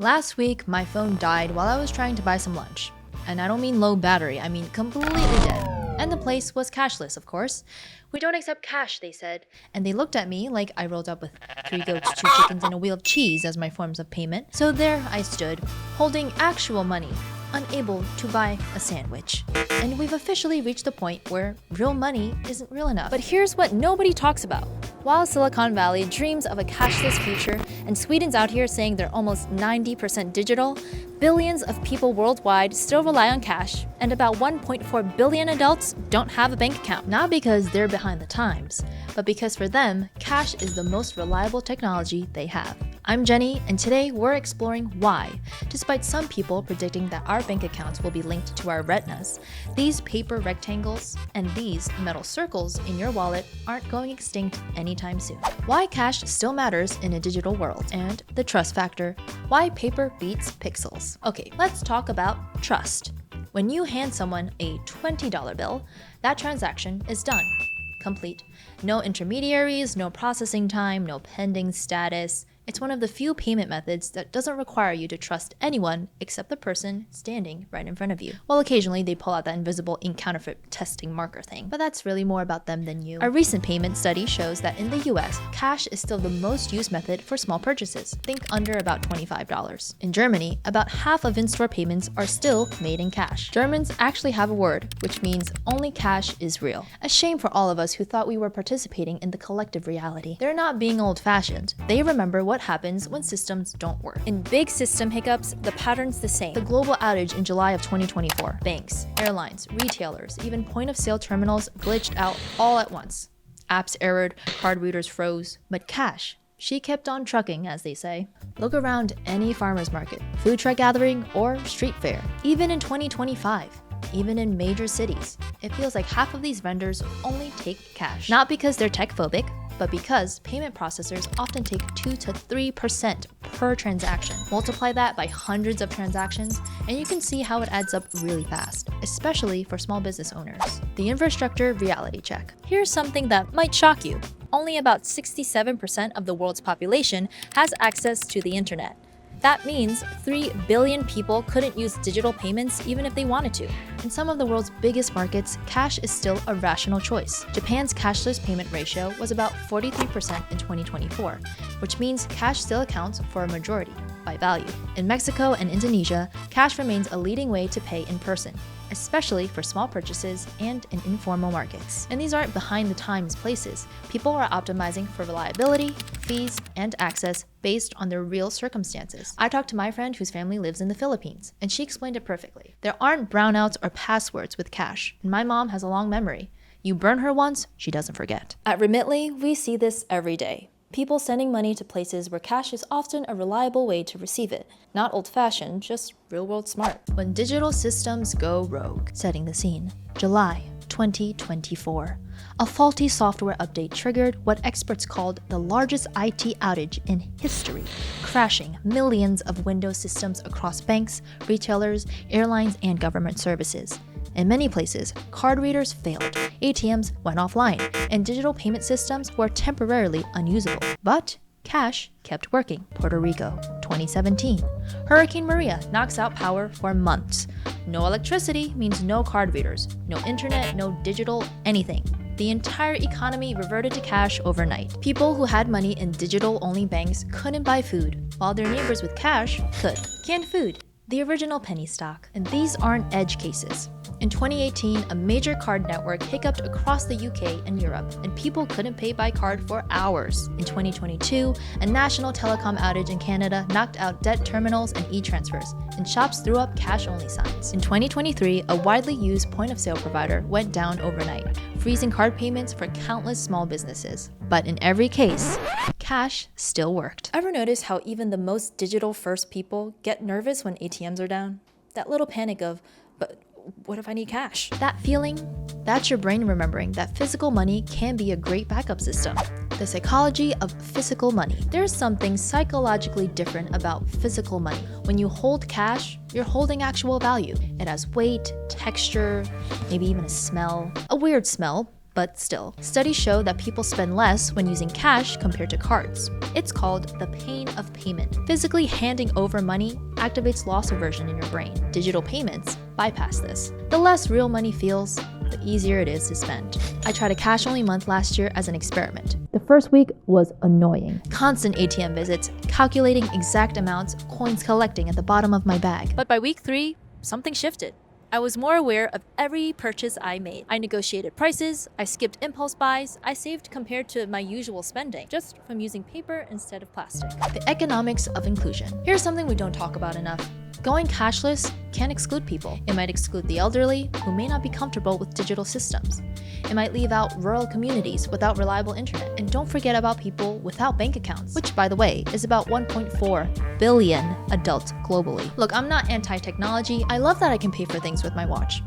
Last week, my phone died while I was trying to buy some lunch. And I don't mean low battery, I mean completely dead. And the place was cashless, of course. We don't accept cash, they said. And they looked at me like I rolled up with 3 goats, 2 chickens, and a wheel of cheese as my forms of payment. So there I stood, holding actual money, unable to buy a sandwich. And we've officially reached the point where real money isn't real enough. But here's what nobody talks about. While Silicon Valley dreams of a cashless future, and Sweden's out here saying they're almost 90% digital, billions of people worldwide still rely on cash, and about 1.4 billion adults don't have a bank account. Not because they're behind the times, but because for them, cash is the most reliable technology they have. I'm Jenny, and today we're exploring why, despite some people predicting that our bank accounts will be linked to our retinas, these paper rectangles and these metal circles in your wallet aren't going extinct anytime soon. Why cash still matters in a digital world, and the trust factor, why paper beats pixels. Okay, let's talk about trust. When you hand someone a $20 bill, that transaction is done. Complete. No intermediaries, no processing time, no pending status. It's one of the few payment methods that doesn't require you to trust anyone except the person standing right in front of you. Well, occasionally they pull out that invisible ink counterfeit testing marker thing, but that's really more about them than you. A recent payment study shows that in the US, cash is still the most used method for small purchases. Think under about $25. In Germany, about half of in-store payments are still made in cash. Germans actually have a word, which means only cash is real. A shame for all of us who thought we were participating in the collective reality. They're not being old-fashioned. They remember what happens when systems don't work. In big system hiccups, the pattern's the same. The global outage in July of 2024. Banks, airlines, retailers, even point-of-sale terminals glitched out all at once. Apps errored, card readers froze, but cash, she kept on trucking, as they say. Look around any farmer's market, food truck gathering, or street fair. Even in 2025, even in major cities, it feels like half of these vendors only take cash. Not because they're tech-phobic, but because payment processors often take 2 to 3% per transaction. Multiply that by hundreds of transactions, and you can see how it adds up really fast, especially for small business owners. The infrastructure reality check. Here's something that might shock you. Only about 67% of the world's population has access to the internet. That means 3 billion people couldn't use digital payments even if they wanted to. In some of the world's biggest markets, cash is still a rational choice. Japan's cashless payment ratio was about 43% in 2024, which means cash still accounts for a majority by value. In Mexico and Indonesia, cash remains a leading way to pay in person, especially for small purchases and in informal markets. And these aren't behind the times places. People are optimizing for reliability, fees, and access based on their real circumstances. I talked to my friend whose family lives in the Philippines, and she explained it perfectly. There aren't brownouts or passwords with cash, and my mom has a long memory. You burn her once, she doesn't forget. At Remitly, we see this every day. People sending money to places where cash is often a reliable way to receive it. Not old-fashioned, just real-world smart. When digital systems go rogue. Setting the scene. July 2024. A faulty software update triggered what experts called the largest IT outage in history, crashing millions of Windows systems across banks, retailers, airlines, and government services. In many places, card readers failed, ATMs went offline, and digital payment systems were temporarily unusable. But cash kept working. Puerto Rico, 2017. Hurricane Maria knocks out power for months. No electricity means no card readers, no internet, no digital anything. The entire economy reverted to cash overnight. People who had money in digital-only banks couldn't buy food, while their neighbors with cash could. Canned food, the original penny stock. And these aren't edge cases. In 2018, a major card network hiccuped across the UK and Europe, and people couldn't pay by card for hours. In 2022, a national telecom outage in Canada knocked out debt terminals and e-transfers, and shops threw up cash-only signs. In 2023, a widely used point-of-sale provider went down overnight, freezing card payments for countless small businesses. But in every case, cash still worked. Ever notice how even the most digital-first people get nervous when ATMs are down? That little panic of, but what if I need cash? That feeling, that's your brain remembering that physical money can be a great backup system. The psychology of physical money. There's something psychologically different about physical money. When you hold cash, you're holding actual value. It has weight, texture, maybe even a smell. A weird smell, but still. Studies show that people spend less when using cash compared to cards. It's called the pain of payment. Physically handing over money activates loss aversion in your brain. Digital payments bypass this. The less real money feels, the easier it is to spend. I tried a cash-only month last year as an experiment. The first week was annoying. Constant ATM visits, calculating exact amounts, coins collecting at the bottom of my bag. But by week 3, something shifted. I was more aware of every purchase I made. I negotiated prices, I skipped impulse buys, I saved compared to my usual spending, just from using paper instead of plastic. The economics of inclusion. Here's something we don't talk about enough. Going cashless can exclude people. It might exclude the elderly, who may not be comfortable with digital systems. It might leave out rural communities without reliable internet. And don't forget about people without bank accounts, which, by the way, is about 1.4 billion adults globally. Look, I'm not anti-technology. I love that I can pay for things with my watch.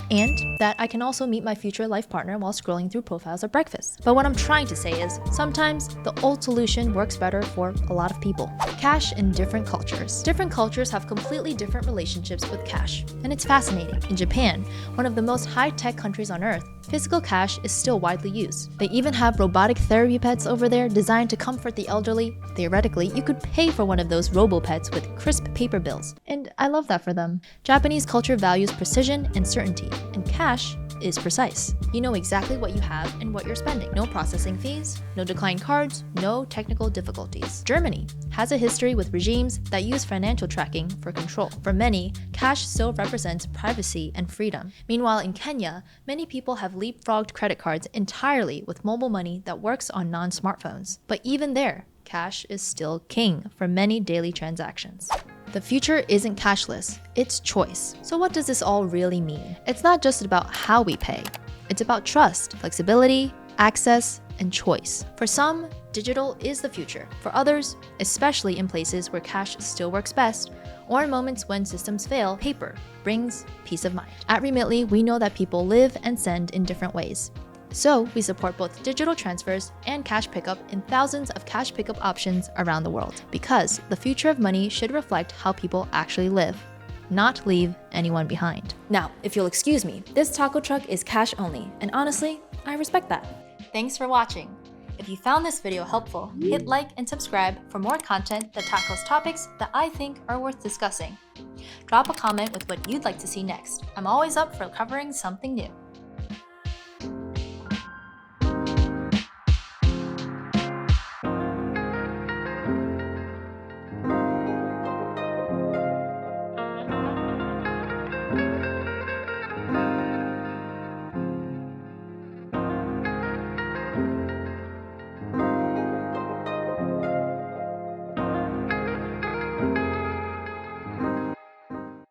And that I can also meet my future life partner while scrolling through profiles at breakfast. But what I'm trying to say is, sometimes the old solution works better for a lot of people. Cash in different cultures. Different cultures have completely different relationships with cash. And it's fascinating. In Japan, one of the most high-tech countries on earth, physical cash is still widely used. They even have robotic therapy pets over there designed to comfort the elderly. Theoretically, you could pay for one of those robo-pets with crisp paper bills. And I love that for them. Japanese culture values precision and certainty, and cash is precise. You know exactly what you have and what you're spending. No processing fees, no declined cards, no technical difficulties. Germany has a history with regimes that use financial tracking for control. For many, cash still represents privacy and freedom. Meanwhile, in Kenya, many people have leapfrogged credit cards entirely with mobile money that works on non-smartphones. But even there, cash is still king for many daily transactions. The future isn't cashless, it's choice. So what does this all really mean? It's not just about how we pay. It's about trust, flexibility, access, and choice. For some, digital is the future. For others, especially in places where cash still works best, or in moments when systems fail, paper brings peace of mind. At Remitly, we know that people live and send in different ways. So we support both digital transfers and cash pickup in thousands of cash pickup options around the world. Because the future of money should reflect how people actually live, not leave anyone behind. Now, if you'll excuse me, this taco truck is cash only, and honestly, I respect that. Thanks for watching. If you found this video helpful, hit like and subscribe for more content that tackles topics that I think are worth discussing. Drop a comment with what you'd like to see next. I'm always up for covering something new.